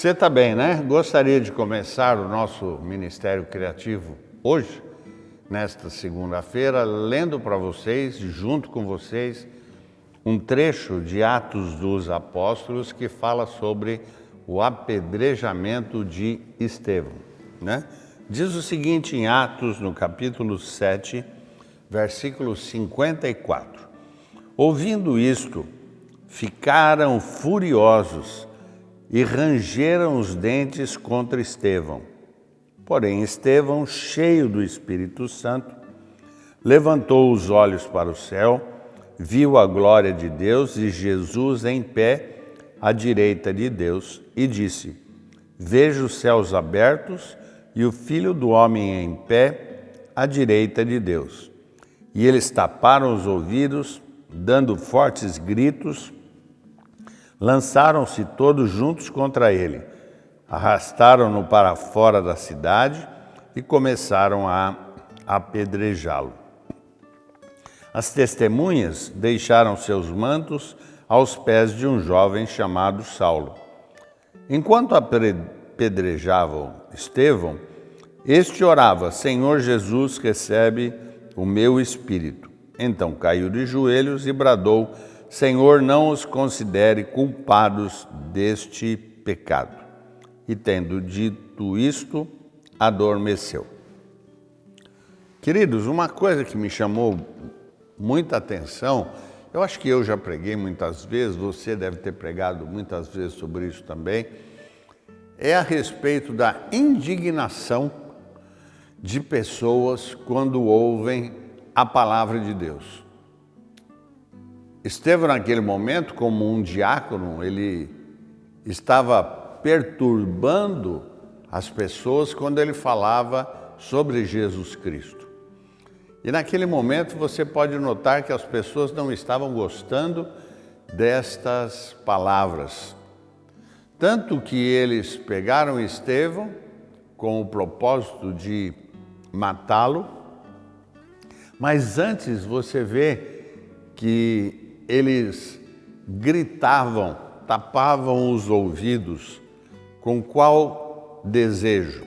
Você está bem, né? Gostaria de começar o nosso Ministério Criativo hoje, nesta segunda-feira, lendo para vocês, junto com vocês, um trecho de Atos dos Apóstolos que fala sobre o apedrejamento de Estevão, né? Diz o seguinte em Atos, no capítulo 7, versículo 54. Ouvindo isto, ficaram furiosos e rangeram os dentes contra Estevão. Porém, Estevão, cheio do Espírito Santo, levantou os olhos para o céu, viu a glória de Deus e Jesus em pé à direita de Deus e disse: Vejo os céus abertos e o Filho do Homem em pé à direita de Deus. E eles taparam os ouvidos, dando fortes gritos, lançaram-se todos juntos contra ele, arrastaram-no para fora da cidade e começaram a apedrejá-lo. As testemunhas deixaram seus mantos aos pés de um jovem chamado Saulo. Enquanto apedrejavam Estevão, este orava: Senhor Jesus, recebe o meu espírito. Então caiu de joelhos e bradou: Senhor, não os considere culpados deste pecado. E tendo dito isto, adormeceu. Queridos, uma coisa que me chamou muita atenção, eu acho que eu já preguei muitas vezes, você deve ter pregado muitas vezes sobre isso também, é a respeito da indignação de pessoas quando ouvem a palavra de Deus. Estevão, naquele momento, como um diácono, ele estava perturbando as pessoas quando ele falava sobre Jesus Cristo. E naquele momento você pode notar que as pessoas não estavam gostando destas palavras. Tanto que eles pegaram Estevão com o propósito de matá-lo, mas antes você vê que eles gritavam, tapavam os ouvidos, com qual desejo?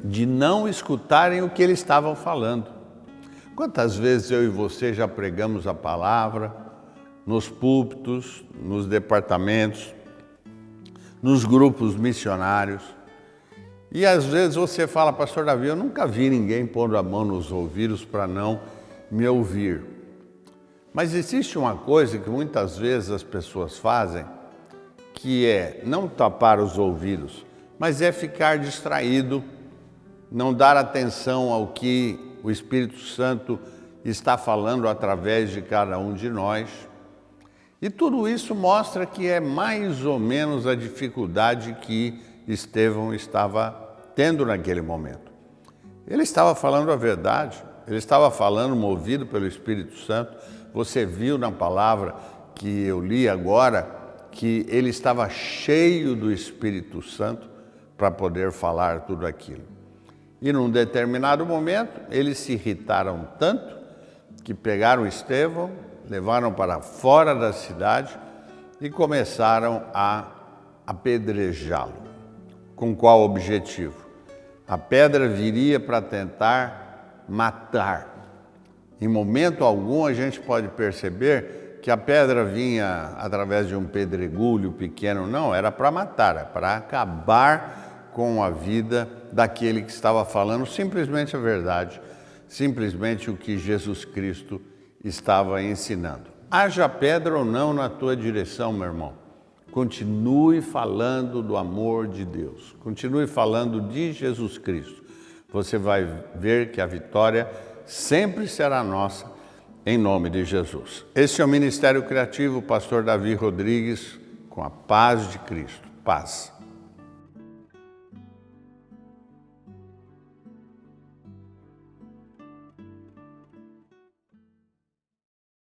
De não escutarem o que eles estavam falando. Quantas vezes eu e você já pregamos a palavra nos púlpitos, nos departamentos, nos grupos missionários, e às vezes você fala: Pastor Davi, eu nunca vi ninguém pondo a mão nos ouvidos para não me ouvir. Mas existe uma coisa que muitas vezes as pessoas fazem, que é não tapar os ouvidos, mas é ficar distraído, não dar atenção ao que o Espírito Santo está falando através de cada um de nós. E tudo isso mostra que é mais ou menos a dificuldade que Estevão estava tendo naquele momento. Ele estava falando a verdade, ele estava falando movido pelo Espírito Santo. Você viu na palavra que eu li agora que ele estava cheio do Espírito Santo para poder falar tudo aquilo. E num determinado momento, eles se irritaram tanto que pegaram Estevão, levaram para fora da cidade e começaram a apedrejá-lo. Com qual objetivo? A pedra viria para tentar matar. Em momento algum a gente pode perceber que a pedra vinha através de um pedregulho pequeno. Não, era para matar, era para acabar com a vida daquele que estava falando simplesmente a verdade, simplesmente o que Jesus Cristo estava ensinando. Haja pedra ou não na tua direção, meu irmão, continue falando do amor de Deus, continue falando de Jesus Cristo. Você vai ver que a vitória sempre será nossa, em nome de Jesus. Esse é o Ministério Criativo, Pastor Davi Rodrigues, com a paz de Cristo. Paz.